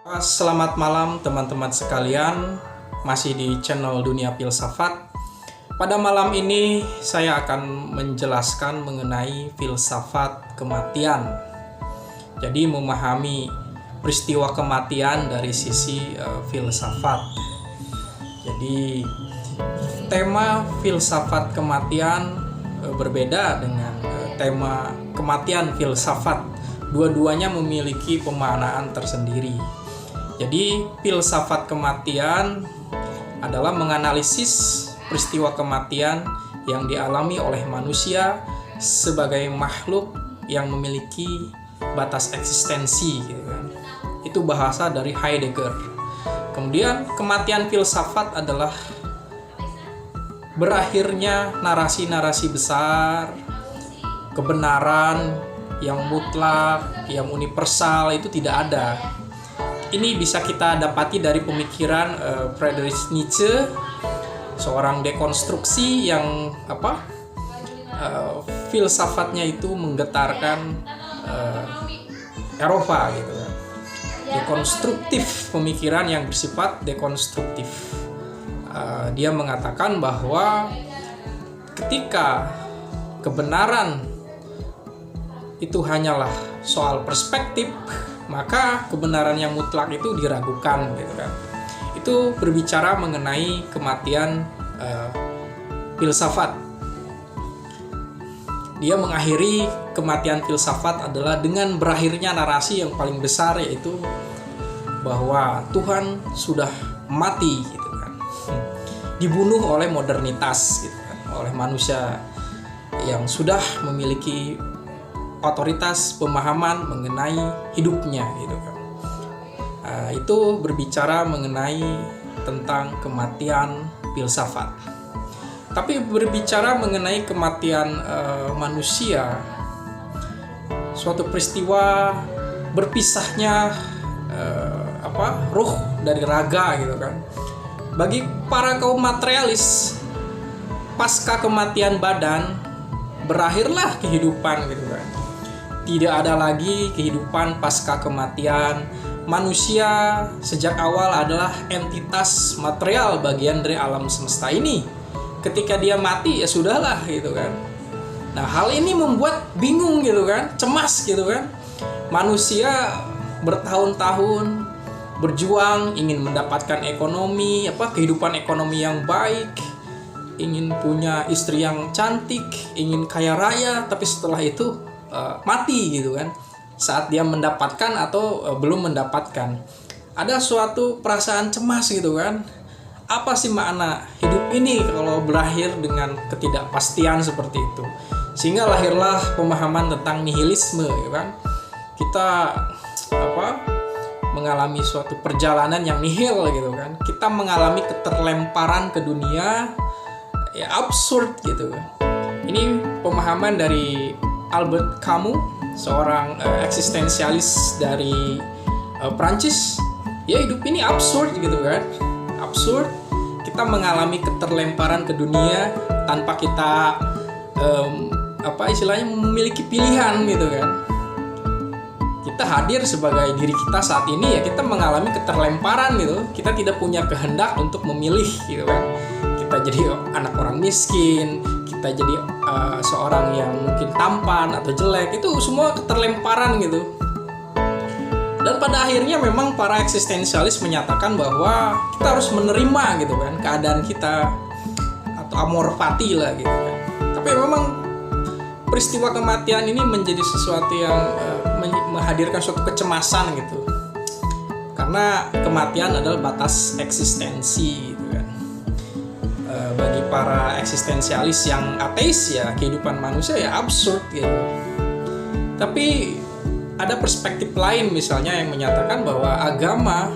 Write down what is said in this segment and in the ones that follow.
Selamat malam teman-teman sekalian, masih di channel Dunia Filsafat. Pada malam ini saya akan menjelaskan mengenai filsafat kematian. Jadi memahami peristiwa kematian dari sisi filsafat. Jadi tema filsafat kematian berbeda dengan tema kematian filsafat. Dua-duanya memiliki pemaknaan tersendiri. Jadi filsafat kematian adalah menganalisis peristiwa kematian yang dialami oleh manusia sebagai makhluk yang memiliki batas eksistensi gitu kan. Itu bahasa dari Heidegger. Kemudian kematian filsafat adalah berakhirnya narasi-narasi besar, kebenaran yang mutlak, yang universal itu tidak ada. Ini bisa kita dapati dari pemikiran Friedrich Nietzsche, seorang dekonstruksi yang filsafatnya itu menggetarkan Eropa gitu kan. Dekonstruktif, pemikiran yang bersifat dekonstruktif. Dia mengatakan bahwa ketika kebenaran itu hanyalah soal perspektif, maka kebenaran yang mutlak itu diragukan gitu kan. Itu berbicara mengenai kematian filsafat. Dia mengakhiri kematian filsafat adalah dengan berakhirnya narasi yang paling besar, yaitu bahwa Tuhan sudah mati gitu kan. Dibunuh oleh modernitas gitu kan, oleh manusia yang sudah memiliki otoritas pemahaman mengenai hidupnya gitu kan. Itu berbicara mengenai tentang kematian filsafat. Tapi berbicara mengenai kematian manusia, suatu peristiwa berpisahnya ruh dari raga gitu kan. Bagi para kaum materialis, pasca kematian badan berakhirlah kehidupan gitu kan. Tidak ada lagi kehidupan pasca kematian. Manusia sejak awal adalah entitas material, bagian dari alam semesta ini. Ketika dia mati ya sudahlah gitu kan. Nah, hal ini membuat bingung gitu kan, cemas gitu kan. Manusia bertahun-tahun berjuang ingin mendapatkan ekonomi, kehidupan ekonomi yang baik, ingin punya istri yang cantik, ingin kaya raya, tapi setelah itu mati gitu kan, saat dia mendapatkan atau belum mendapatkan. Ada suatu perasaan cemas gitu kan. Apa sih makna hidup ini kalau berakhir dengan ketidakpastian seperti itu? Sehingga lahirlah pemahaman tentang nihilisme gitu kan. Kita mengalami suatu perjalanan yang nihil gitu kan. Kita mengalami keterlemparan ke dunia ya absurd gitu kan. Ini pemahaman dari Albert Camus, seorang eksistensialis dari Prancis. Ya, hidup ini absurd gitu kan. Absurd. Kita mengalami keterlemparan ke dunia tanpa kita memiliki pilihan gitu kan. Kita hadir sebagai diri kita saat ini, ya kita mengalami keterlemparan gitu. Kita tidak punya kehendak untuk memilih gitu kan. Kita jadi anak orang miskin, kita jadi seorang yang mungkin tampan atau jelek, itu semua keterlemparan gitu. Dan pada akhirnya memang para eksistensialis menyatakan bahwa kita harus menerima gitu kan keadaan kita, atau amor fati lah gitu kan. Tapi memang peristiwa kematian ini menjadi sesuatu yang menghadirkan suatu kecemasan gitu. Karena kematian adalah batas eksistensi gitu kan. Bagi para eksistensialis yang ateis, ya kehidupan manusia ya absurd gitu. Tapi ada perspektif lain misalnya yang menyatakan bahwa agama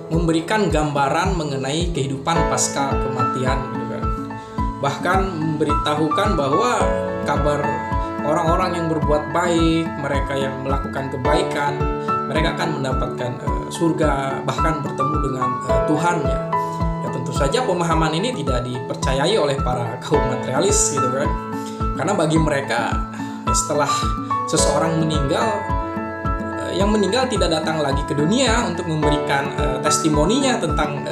memberikan gambaran mengenai kehidupan pasca kematian gitu kan. Bahkan memberitahukan bahwa kabar orang-orang yang berbuat baik, mereka yang melakukan kebaikan, mereka akan mendapatkan surga, bahkan bertemu dengan Tuhan ya. Tentu saja pemahaman ini tidak dipercayai oleh para kaum materialis gitu kan. Karena bagi mereka setelah seseorang meninggal yang meninggal tidak datang lagi ke dunia untuk memberikan testimoninya tentang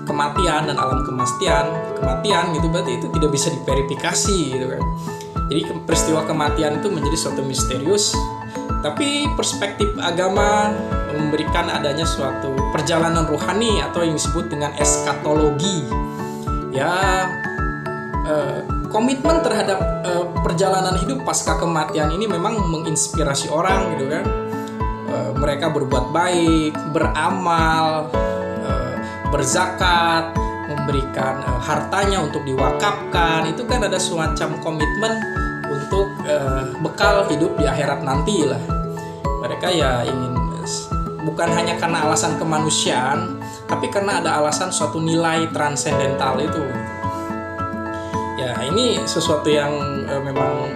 kematian dan alam kematian gitu, berarti itu tidak bisa diverifikasi gitu kan. Jadi peristiwa kematian itu menjadi suatu misterius, tapi perspektif agama memberikan adanya suatu perjalanan rohani atau yang disebut dengan eskatologi. Ya, komitmen terhadap perjalanan hidup pasca kematian ini memang menginspirasi orang gitu kan. Mereka berbuat baik, beramal, berzakat, memberikan hartanya untuk diwakafkan. Itu kan ada semacam komitmen untuk bekal hidup di akhirat nanti lah. Mereka ya ingin, bukan hanya karena alasan kemanusiaan, tapi karena ada alasan suatu nilai transendental itu. Ya, ini sesuatu yang memang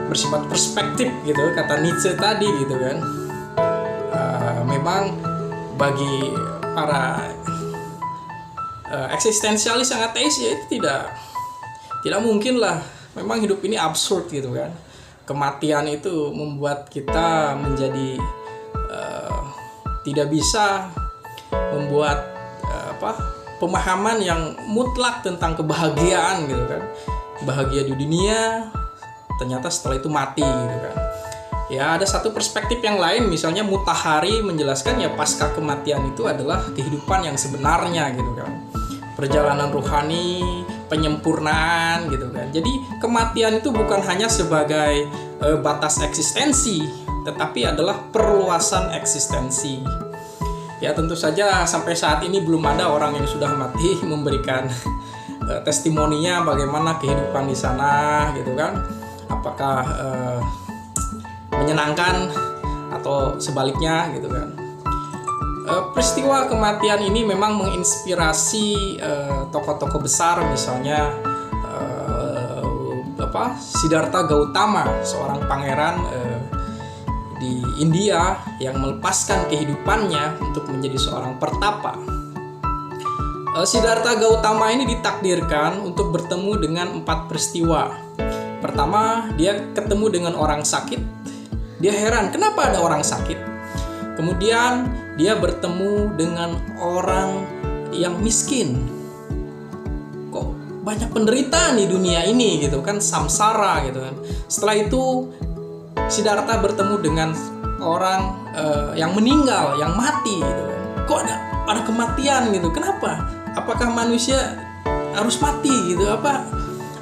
bersifat perspektif gitu, kata Nietzsche tadi gitu kan. Memang bagi para eksistensialis yang ateis ya itu tidak mungkin lah. Memang hidup ini absurd gitu kan. Kematian itu membuat kita menjadi tidak bisa membuat pemahaman yang mutlak tentang kebahagiaan gitu kan. Bahagia di dunia, ternyata setelah itu mati gitu kan. Ya, ada satu perspektif yang lain, misalnya Mutahari menjelaskan ya pasca kematian itu adalah kehidupan yang sebenarnya gitu kan. Perjalanan rohani, penyempurnaan gitu kan. Jadi kematian itu bukan hanya sebagai batas eksistensi, tetapi adalah perluasan eksistensi. Ya, tentu saja sampai saat ini belum ada orang yang sudah mati memberikan testimoninya bagaimana kehidupan di sana gitu kan. Apakah menyenangkan atau sebaliknya gitu kan. Peristiwa kematian ini memang menginspirasi tokoh-tokoh besar, misalnya Siddhartha Gautama, seorang pangeran di India yang melepaskan kehidupannya untuk menjadi seorang pertapa. Siddhartha Gautama ini ditakdirkan untuk bertemu dengan 4 peristiwa. Pertama, dia ketemu dengan orang sakit. Dia heran, kenapa ada orang sakit? Kemudian dia bertemu dengan orang yang miskin. Kok banyak penderitaan di dunia ini gitu kan, samsara gitu kan. Setelah itu Siddhartha bertemu dengan orang yang meninggal, yang mati gitu kan. Kok ada kematian gitu? Kenapa? Apakah manusia harus mati gitu?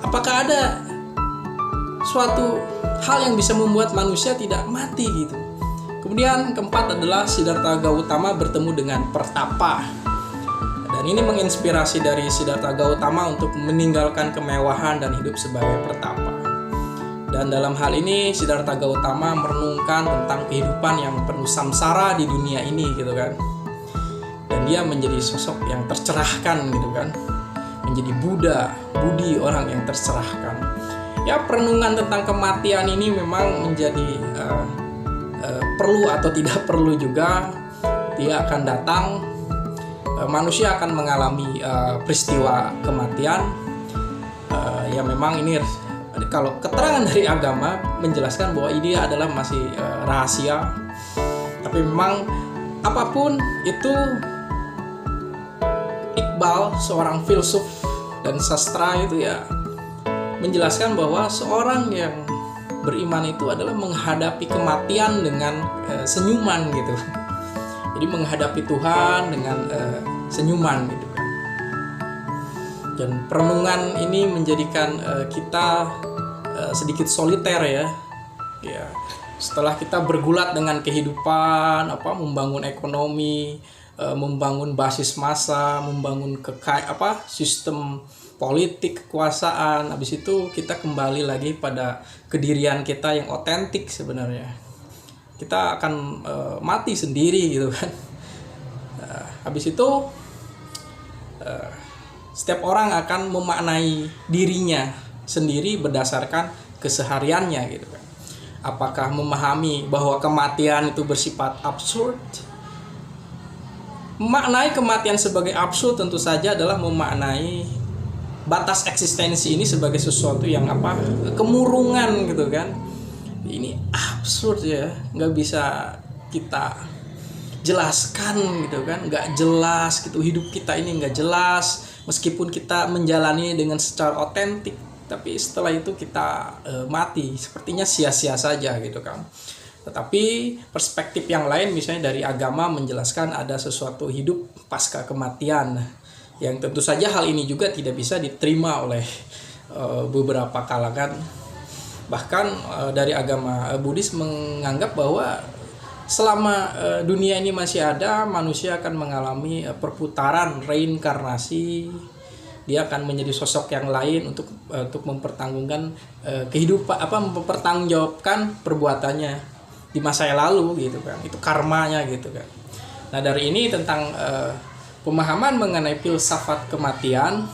Apakah ada suatu hal yang bisa membuat manusia tidak mati gitu? Kemudian keempat adalah Siddhartha Gautama bertemu dengan pertapa. Dan ini menginspirasi dari Siddhartha Gautama untuk meninggalkan kemewahan dan hidup sebagai pertapa. Dan dalam hal ini Siddhartha Gautama merenungkan tentang kehidupan yang penuh samsara di dunia ini gitu kan. Dan dia menjadi sosok yang tercerahkan gitu kan. Menjadi budi orang yang tercerahkan. Ya, perenungan tentang kematian ini memang menjadi perlu atau tidak perlu juga. Dia akan datang, manusia akan mengalami peristiwa kematian. Ya memang ini kalau keterangan dari agama menjelaskan bahwa ini adalah masih rahasia. Tapi memang apapun itu, Iqbal, seorang filsuf dan sastra itu ya menjelaskan bahwa seorang yang beriman itu adalah menghadapi kematian dengan senyuman gitu. Jadi menghadapi Tuhan dengan senyuman gitu kan. Dan perenungan ini menjadikan kita sedikit soliter ya. Ya, setelah kita bergulat dengan kehidupan, membangun ekonomi, membangun basis massa, membangun sistem politik, kekuasaan. Habis itu kita kembali lagi pada kedirian kita yang otentik sebenarnya. Kita akan mati sendiri gitu kan. Habis itu setiap orang akan memaknai dirinya sendiri berdasarkan kesehariannya gitu kan. Apakah memahami bahwa kematian itu bersifat absurd? Memaknai kematian sebagai absurd tentu saja adalah memaknai batas eksistensi ini sebagai sesuatu yang kemurungan gitu kan. Ini absurd ya, nggak bisa kita jelaskan gitu kan, nggak jelas gitu, hidup kita ini nggak jelas meskipun kita menjalani dengan secara otentik, tapi setelah itu kita mati, sepertinya sia-sia saja gitu kan. Tetapi perspektif yang lain misalnya dari agama menjelaskan ada sesuatu hidup pasca kematian, yang tentu saja hal ini juga tidak bisa diterima oleh beberapa kalangan. Bahkan dari agama Buddhis menganggap bahwa selama dunia ini masih ada, manusia akan mengalami perputaran reinkarnasi. Dia akan menjadi sosok yang lain untuk mempertanggungan kehidupan, mempertanggungjawabkan perbuatannya di masa yang lalu gitu kan. Itu karmanya gitu kan. Nah, dari ini tentang pemahaman mengenai filsafat kematian.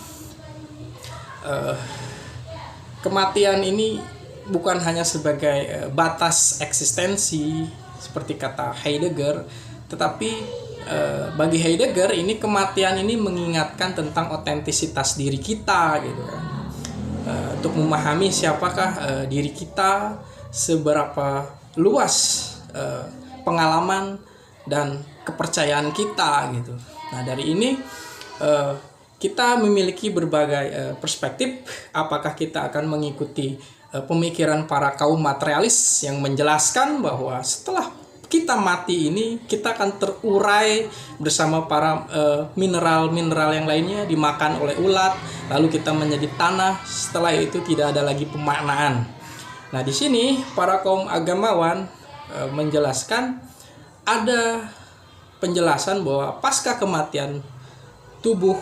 Kematian ini bukan hanya sebagai batas eksistensi seperti kata Heidegger, tetapi bagi Heidegger ini kematian ini mengingatkan tentang otentisitas diri kita gitu kan. Untuk memahami siapakah diri kita, seberapa luas pengalaman dan kepercayaan kita gitu. Nah, dari ini kita memiliki berbagai perspektif. Apakah kita akan mengikuti pemikiran para kaum materialis yang menjelaskan bahwa setelah kita mati ini kita akan terurai bersama para mineral-mineral yang lainnya, dimakan oleh ulat, lalu kita menjadi tanah, setelah itu tidak ada lagi pemaknaan. Nah, di sini para kaum agamawan menjelaskan ada penjelasan bahwa pasca kematian tubuh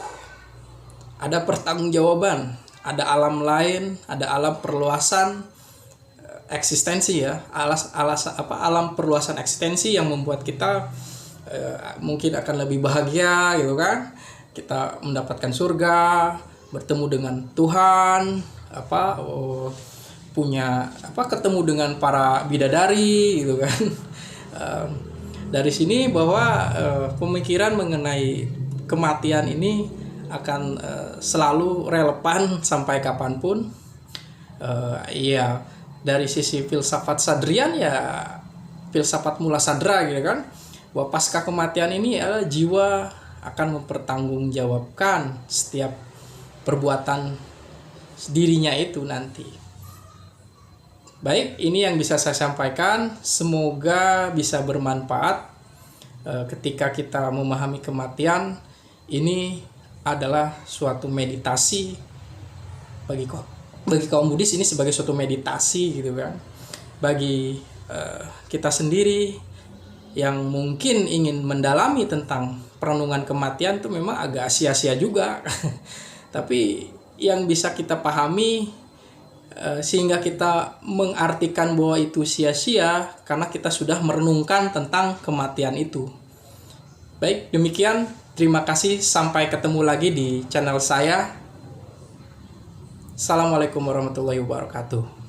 ada pertanggungjawaban, ada alam lain, ada alam perluasan eksistensi ya, alam perluasan eksistensi yang membuat kita mungkin akan lebih bahagia gitu kan. Kita mendapatkan surga, bertemu dengan Tuhan, ketemu dengan para bidadari gitu kan. Dari sini bahwa pemikiran mengenai kematian ini akan selalu relevan sampai kapanpun. Dari sisi filsafat Sadrian ya filsafat mula sadra gitu kan, bahwa pasca kematian ini adalah jiwa akan mempertanggungjawabkan setiap perbuatan dirinya itu nanti. Baik, ini yang bisa saya sampaikan, semoga bisa bermanfaat ketika kita memahami kematian. Ini adalah suatu meditasi bagi kaum Buddhis, ini sebagai suatu meditasi gitu kan. Bagi kita sendiri yang mungkin ingin mendalami tentang perenungan kematian itu memang agak sia-sia juga. Tapi yang bisa kita pahami sehingga kita mengartikan bahwa itu sia-sia karena kita sudah merenungkan tentang kematian itu. Baik, demikian. Terima kasih, sampai ketemu lagi di channel saya. Assalamualaikum warahmatullahi wabarakatuh.